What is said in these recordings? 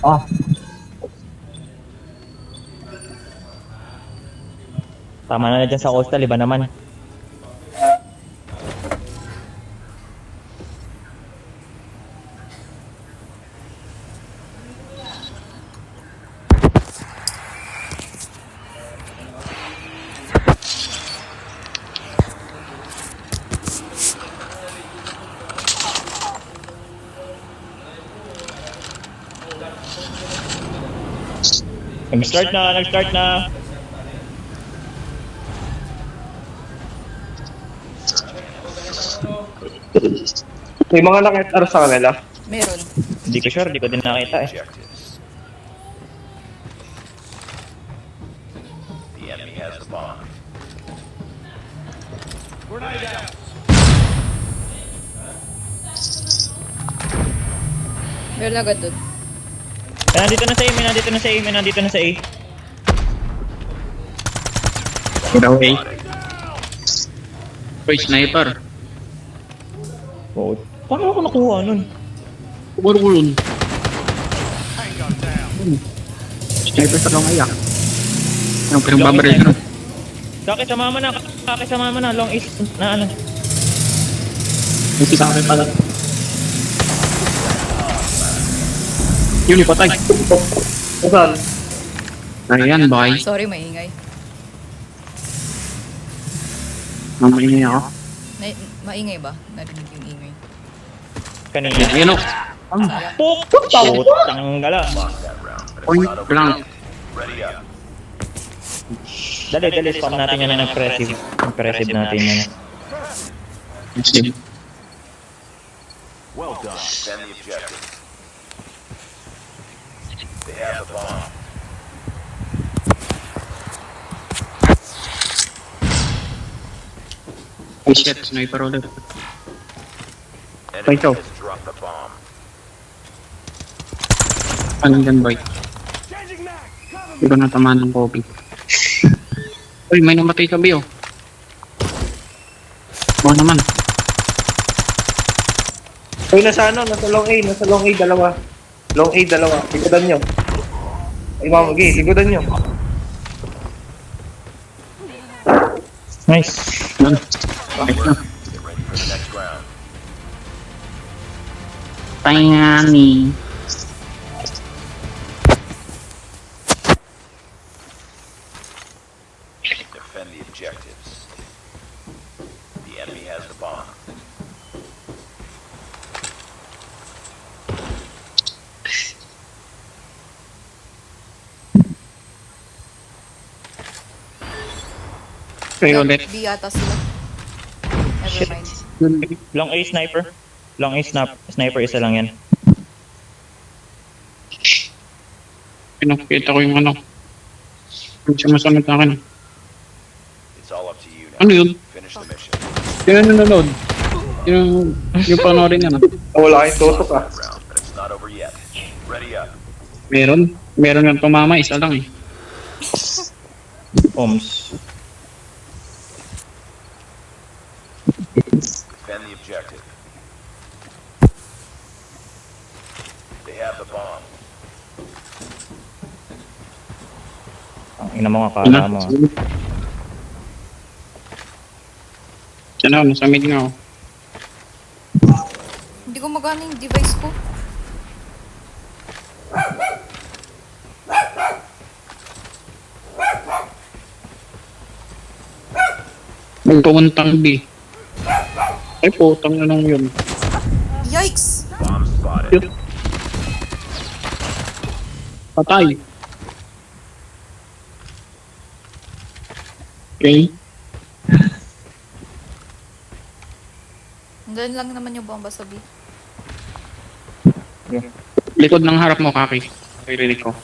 Ah, Tama na dyan sa coastal, iba naman. Nag-start na. may mga nakita sa kanila. Meron. Hindi ko sure, hindi ko din nakita eh. Objectives. The enemy has the bomb. Meron agad doon. Nandito na sa A, may nandito na sa A. Daw eh. Uy, sniper. Oo. Paano ako nakuha nun? Kumurulun. Sniper sa lang ayak. Anong pinagbabaril ka nun? Kaki sa mama na, long is na ano. Hindi sa akin pala. Yun, ipatay. Saan? Ayan, bye. Sorry, maingay. Mamay niya ako. Maingay ba? Narinig yung ingay. Kanina. Ayan o. Sayang. Putang gala. Point blank. Ready up. Dali, spam natin yan ng impressive. Impressive natin yan. Sige. Well done. Defend the objective. They have the bomb. Ay, shit. Sniper ulit. Enemy Ito. has dropped the bomb. Anong dyan, boy? Hindi ko natamaan ng copy. Uy, may namatay ka, Bio. Oo naman. Uy, nasa long A, dalawa. Long A, dalawa. Likodan nyo. Ay, mamagi, likodan nyo. Nice. Yan. Bakit na? Get ready for the next round. Tayani. Defend the objectives. The enemy has the bomb. Kayo ulit. B ata sila. Nevermind. Long A sniper. Sniper isa lang yan. Pinakita ko yung ano. Yung sumasunod sa akin. It's all up to you now. Ano yun? Finish the mission. Yung nanonood. Yung panoorin nga na. Wala kayong tutok ah. Round, but it's not over yet. Ready up. Meron. Meron nga tumama. Isa lang eh. Oms. Defend the objective. They have the bomb. Ang ina mo nga kala mo. Diyan ako. Nasa mid nga ako. Hindi ko magana yung device ko. Magpupuntang B. Ay, putang na nung yun. Yikes! Bomb spotted. Yun. Patay. Okay. Diyan lang naman yung bomba sa B. Likod ng harap mo, Kaki. Pililig ko.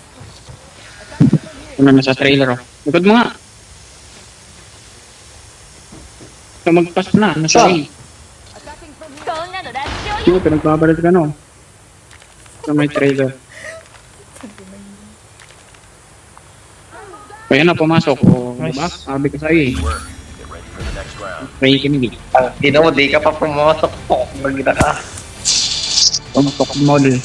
Ano na sa trailer, oh. Likod mo nga. So, magpas na. Nasa A. Sige, pinagbabalit ka, no? Sa may trailer. Kaya na, pumasok. O, diba? Sabi ko sa iyo, eh. Work. Get ready for the next round. May kinig. Ah, di ka pa pumasok po. Magita ka. Pumasok model.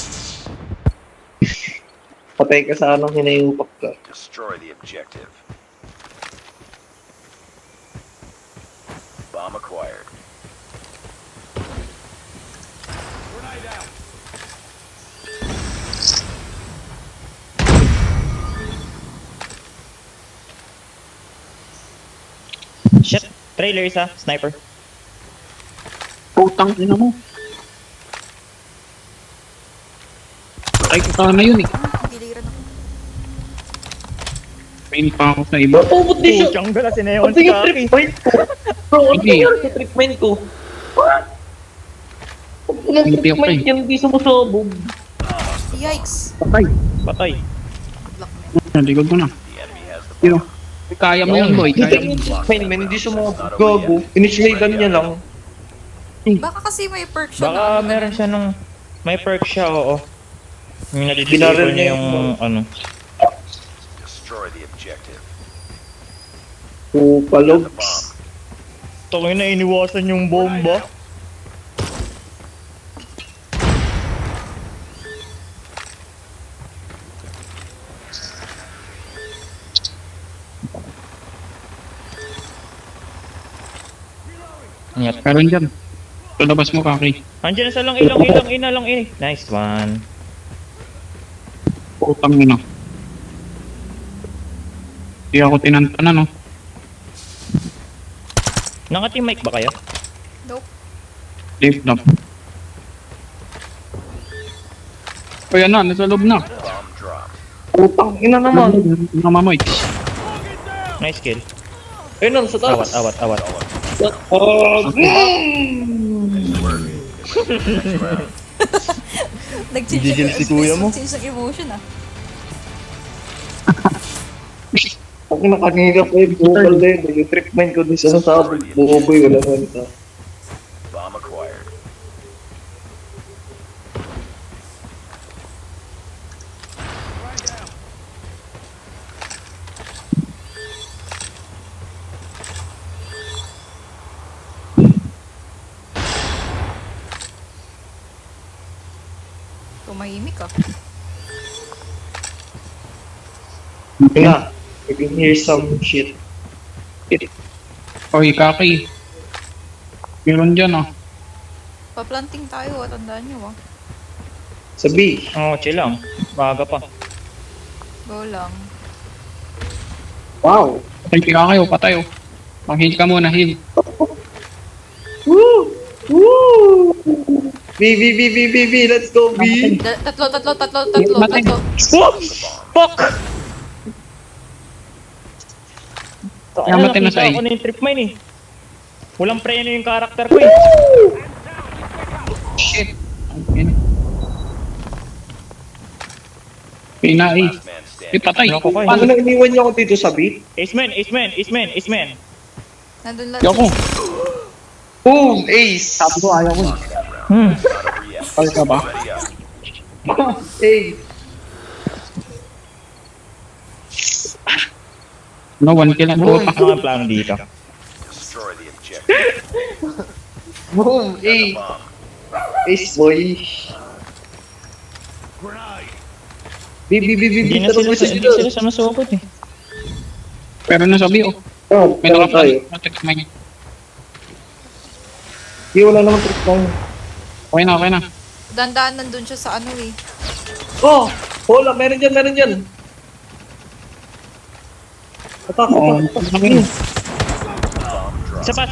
Patay ka sa anong hinayupak ka. Destroy the objective. Bomb acquired. Shit. Trailer isa. Sniper. Putang ina mo. Patay ko sana yun eh. Giliran ako. Pain pa ako sa iba. Ba't di siya? Putyang gala si Neon Ano si yung Kaki. trip point ko? Bro, ano Hindi. nangyari sa treatment ko? What? Yung Hindi, treatment okay. yan, hindi sumusabog. Yikes. Patay. Patay. Good luck, man. Naligod ko na. The enemy has the Sino? Kaya mo yun, boy. Hindi Kaya yung mo. treatment, man, hindi sumabog. Gago. Initiatean niya lang. Baka kasi may perk siya Baka ano, meron siya nung... May perk siya, oo. Yung Binaril nadidisable niya niya yung ano. destroy the objective. Palog. The bomb. Tungin na iniwasan yung bomba. Ingat. Meron dyan. Sa labas mo, Kaki. Andiyan na sa long A. Nice one. Putang ina. Hindi ako tinantanan, no? Naka-team mic ba kayo? Nope. Lift up. O yan na, nasa loob na. Bomb dropped. Putang ina naman. Namamoy. Nice kill. Ayun lang, sa taas. Awat. Nag-change Gigil si kuya mo. Nag-change ng emotion ah. Ang nakanira pa yung bukal din. Yung treatment ko din sa sabog. Buboy, wala man ito. Bomb acquired. Tumahimik ah. Yeah, you can hear some shit. Oy, Kaki. Meron dyan, ah. Paplanting tayo ah. Tandaan nyo ah. Sa B. Oo, chill lang. Maaga pa. Go lang. Wow. Patay si Kaki, oh. Patay, oh. Mag-heal ka muna, heal. Woo! Woo! B, let's go, B. Tatlo. Matay. Fuck! Kaya matay na sa A. Nakita ko na yung trip mine eh. Walang preno yung karakter ko eh. Shit. Ang Pina, eh. Last man Eh, standing. patay. Loko ko eh. Paano na iniwan niyo ako dito sa B? Ace man. Nandun lang. Yoko. Boom! Ace! Sabi ko, ayaw ko, eh. Hmm. Not over yet. Pal ka ba? Ready up. Ace! No, 1 kill ang puta. Ano ang plano dito? Destroy the objective. Boom! The Ace! bomb. Ace, boy! B, Hindi na tara, sila boys, sa masukot eh. Pero nasabi, oh. Oh, May meron tayo. nakapag. Di, wala naman treatment. Okay na. Dandaan nandun siya sa ano eh. Oh! Hola, meron dyan. Atak. Oo. Isa pa.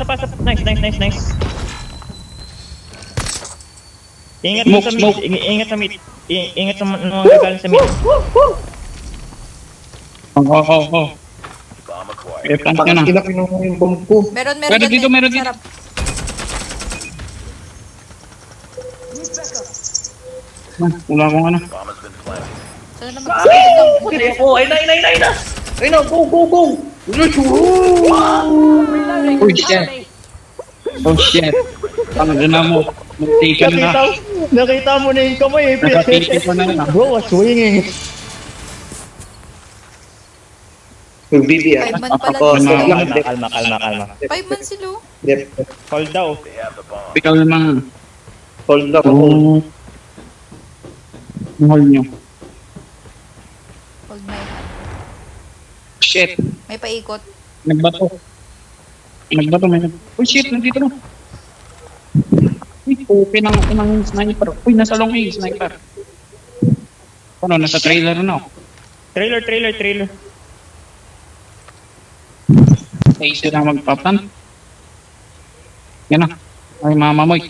Nice. Ingat Smoke, sa mid. smoke. Ingat sa mid. Ingat sa mga gagaling sa mid. Oo. Bomb acquired. Eh, plant ka na. Kinapin mo yung bomb ko. Meron Meron dyan, dito, eh. meron dito. Sarap. Wala akong ano. Bomb has been planted. Sana naman kasi Okay, ako. Ay na. Ay na, go. Oh, shit. Oh, shit. Ano na mo? Nagtikan na. Nakita mo na yung kamay eh. Nakatikin ko na lang. Bro, swinging. Yung BB ah. 5 man pala Ako, sila. Kalma. 5 man sila. Yep. Hold daw. They have the bomb. Ikaw naman. Hold up, hold. Oo. Hold nyo. Shit. May paikot. Nagbato. Nagbato, may nag... Uy, shit, nandito na. Uy, open ng sniper. Uy, nasa long A, sniper. Ano, nasa trailer na ako. Trailer. Ay, sila magpapan. Yan na. Ay, mama mo.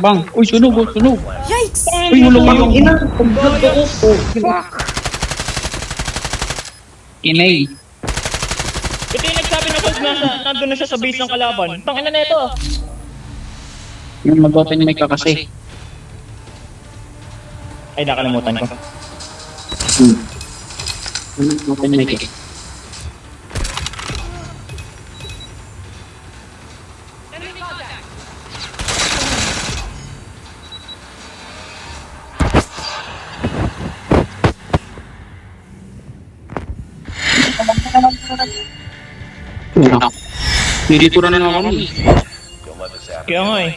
Bang. Uy, sunog. Yikes! Uy, hulong yung... Ina, ang ganda ko. Fuck. Inay. Ito yung nagsabi na Colt, nandun na siya sa base ng kalaban. Tangina na ito. Yung mag-open mic ka kasi. Ay, nakalimutan ko. Open mic eh. Nilikuran na ako. Don't let this happen. Kaya nga eh.